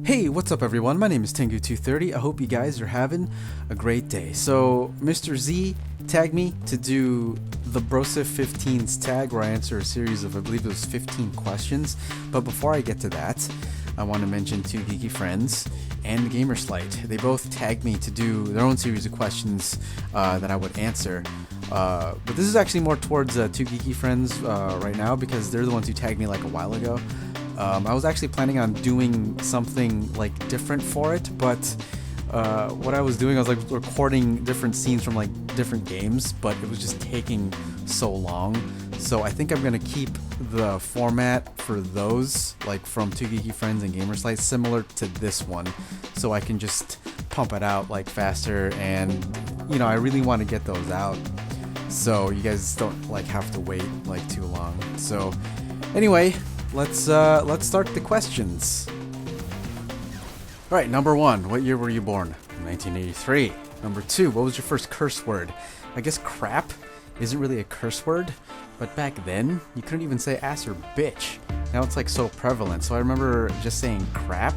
Hey, what's up everyone? My name is Tengu230. I hope you guys are having a great day. So, Mr. Z tagged me to do the Broseph 15's tag where I answer a series of, I believe it was 15 questions. But before I get to that, I want to mention two geeky friends and Gamersleight. They both tagged me to do their own series of questions that I would answer. But this is actually more towards two geeky friends right now because they're the ones who tagged me like a while ago. I was actually planning on doing something like different for it, but what I was doing, I was like recording different scenes from like different games, but it was just taking so long. So I think I'm gonna keep the format for those, like from Two Geeky Friends and Gamersleight, similar to this one, so I can just pump it out like faster. And you know, I really want to get those out, so you guys don't like have to wait like too long. So anyway. Let's start the questions. All right, number one, what year were you born? 1983. Number two, what was your first curse word? I guess crap isn't really a curse word, but back then you couldn't even say ass or bitch. Now it's like so prevalent. So I remember just saying crap,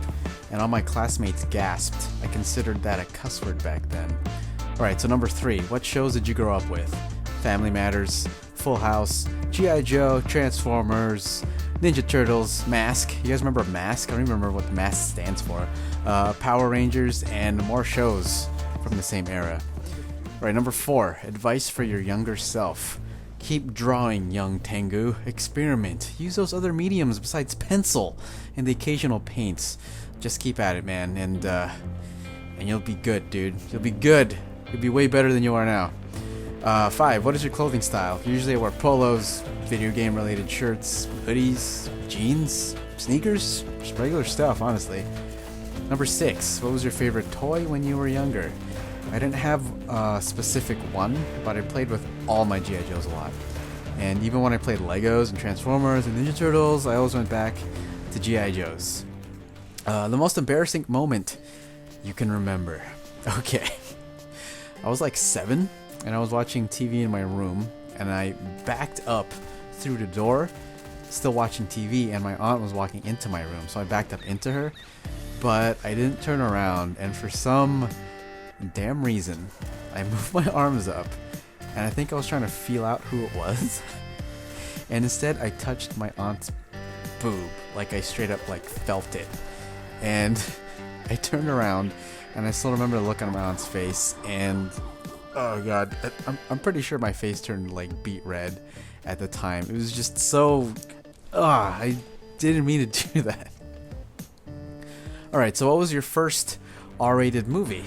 and all my classmates gasped. I considered that a cuss word back then. All right, so number three, what shows did you grow up with? Family Matters, Full House, G.I. Joe, Transformers, Ninja Turtles, Mask. You guys remember Mask? I don't even remember what Mask stands for. Power Rangers, and more shows from the same era. Alright, number four, advice for your younger self. Keep drawing, young Tengu. Experiment. Use those other mediums besides pencil and the occasional paints. Just keep at it, man, and you'll be good, dude. You'll be good. You'll be way better than you are now. 5. What is your clothing style? Usually I wear polos, video game related shirts, hoodies, jeans, sneakers, just regular stuff, honestly. Number 6. What was your favorite toy when you were younger? I didn't have a specific one, but I played with all my G.I. Joes a lot. And even when I played Legos and Transformers and Ninja Turtles, I always went back to G.I. Joes. The most embarrassing moment you can remember. Okay. I was like 7. And I was watching TV in my room, and I backed up through the door, still watching TV, and my aunt was walking into my room, so I backed up into her, but I didn't turn around, and for some damn reason, I moved my arms up, and I think I was trying to feel out who it was, and instead I touched my aunt's boob, like I straight up like felt it, and I turned around, and I still remember the look on my aunt's face, and oh god, I'm pretty sure my face turned like beet red at the time. It was just so... I didn't mean to do that. Alright, so what was your first R-rated movie?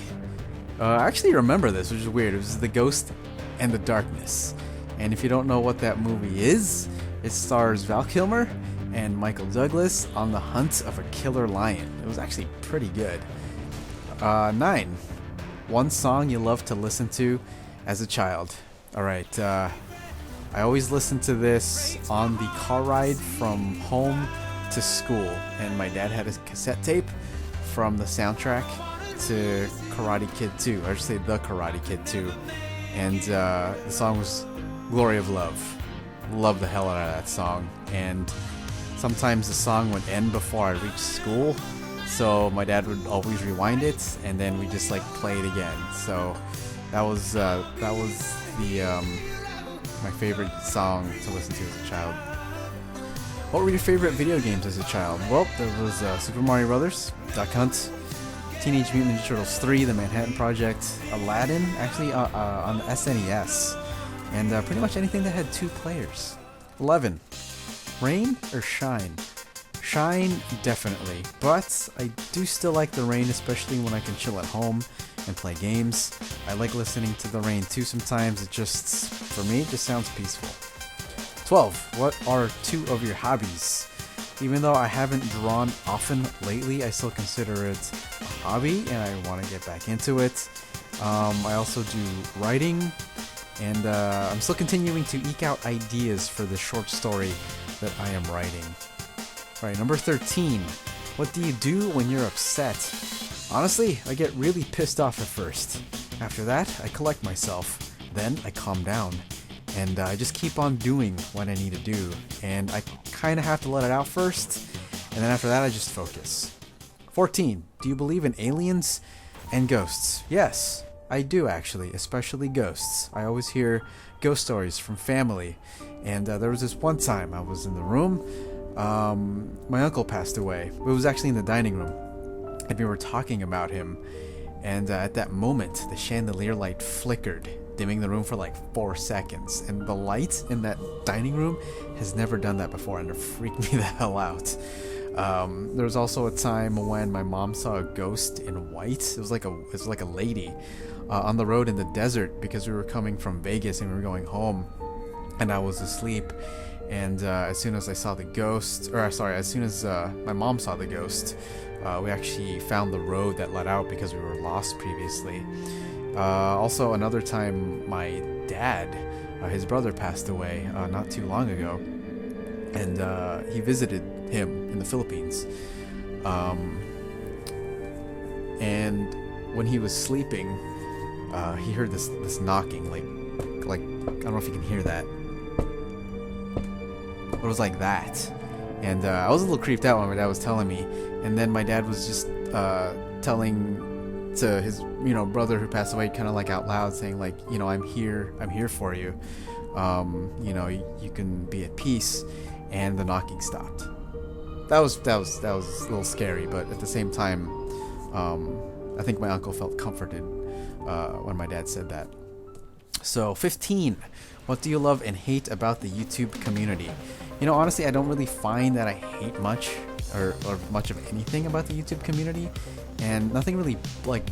I actually remember this, which is weird. It was The Ghost and the Darkness. And if you don't know what that movie is, it stars Val Kilmer and Michael Douglas on the hunt of a killer lion. It was actually pretty good. 9. One song you love to listen to as a child. Alright, I always listened to this on the car ride from home to school, and my dad had a cassette tape from the soundtrack to Karate Kid 2. I should say The Karate Kid 2. And the song was Glory of Love. Love the hell out of that song. And sometimes the song would end before I reached school. So my dad would always rewind it, and then we just like play it again. So that was the my favorite song to listen to as a child. What were your favorite video games as a child? Well, there was Super Mario Brothers, Duck Hunt, Teenage Mutant Ninja Turtles 3, The Manhattan Project, Aladdin, actually on the SNES, and pretty much anything that had 2 players. 11. Rain or shine? Shine, definitely, but I do still like the rain, especially when I can chill at home and play games. I like listening to the rain too sometimes. It just, for me, it just sounds peaceful. 12. What are 2 of your hobbies? Even though I haven't drawn often lately, I still consider it a hobby, and I want to get back into it. I also do writing, and I'm still continuing to eke out ideas for the short story that I am writing. Alright, number 13. What do you do when you're upset? Honestly, I get really pissed off at first. After that, I collect myself. Then I calm down. And I just keep on doing what I need to do. And I kind of have to let it out first. And then after that, I just focus. 14. Do you believe in aliens and ghosts? Yes, I do actually, especially ghosts. I always hear ghost stories from family. And there was this one time I was in the room. My uncle passed away. It was actually in the dining room. And we were talking about him. And at that moment, the chandelier light flickered, dimming the room for like 4 seconds. And the light in that dining room has never done that before, and it freaked me the hell out. There was also a time when my mom saw a ghost in white. It was like a lady on the road in the desert, because we were coming from Vegas and we were going home, and I was asleep. And as soon as I saw the ghost, as soon as my mom saw the ghost, we actually found the road that led out because we were lost previously. Also, another time, my dad, his brother passed away not too long ago, and he visited him in the Philippines. And when he was sleeping, he heard this knocking, like I don't know if you can hear that. It was like that, and I was a little creeped out when my dad was telling me. And then my dad was just telling to his brother who passed away, kind of like out loud, saying like, I'm here for you. You can be at peace. And the knocking stopped. That was a little scary, but at the same time, I think my uncle felt comforted when my dad said that. So 15. What do you love and hate about the YouTube community? Honestly, I don't really find that I hate much or much of anything about the YouTube community, and nothing really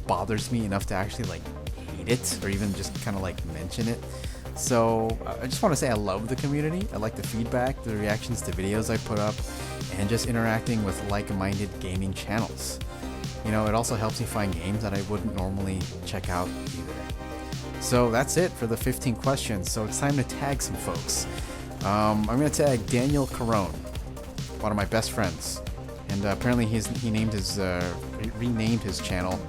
bothers me enough to actually hate it or even just kind of mention it. So I just want to say I love the community. I like the feedback, the reactions to videos I put up, and just interacting with like-minded gaming channels. It also helps me find games that I wouldn't normally check out either. So that's it for the 15 questions. So it's time to tag some folks. I'm going to tag Daniel Carone, one of my best friends. And apparently he renamed his channel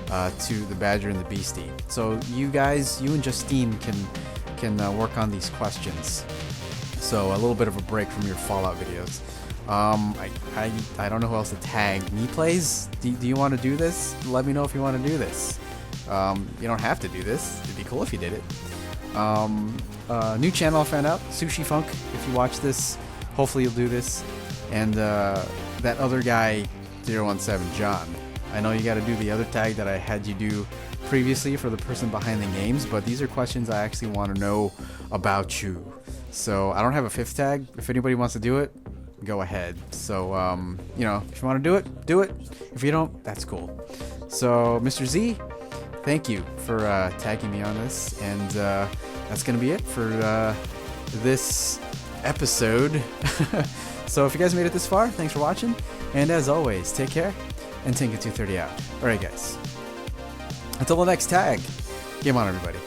to The Badger and the Beastie. So you and Justine can work on these questions. So a little bit of a break from your Fallout videos. I don't know who else to tag. Me Plays? Do you want to do this? Let me know if you want to do this. You don't have to do this. It'd be cool if you did it. New channel I found out, Sushi Funk. If you watch this, hopefully you'll do this. And that other guy, 017 John. I know you got to do the other tag that I had you do previously for the person behind the games, but these are questions I actually want to know about you. So I don't have a 5th tag. If anybody wants to do it, go ahead. So if you want to do it, do it. If you don't, that's cool. So Mr. Z, thank you for tagging me on this, and that's gonna be it for this episode. So if you guys made it this far, thanks for watching, and as always, take care, and Tinker230 out. Alright guys, until the next tag, game on everybody.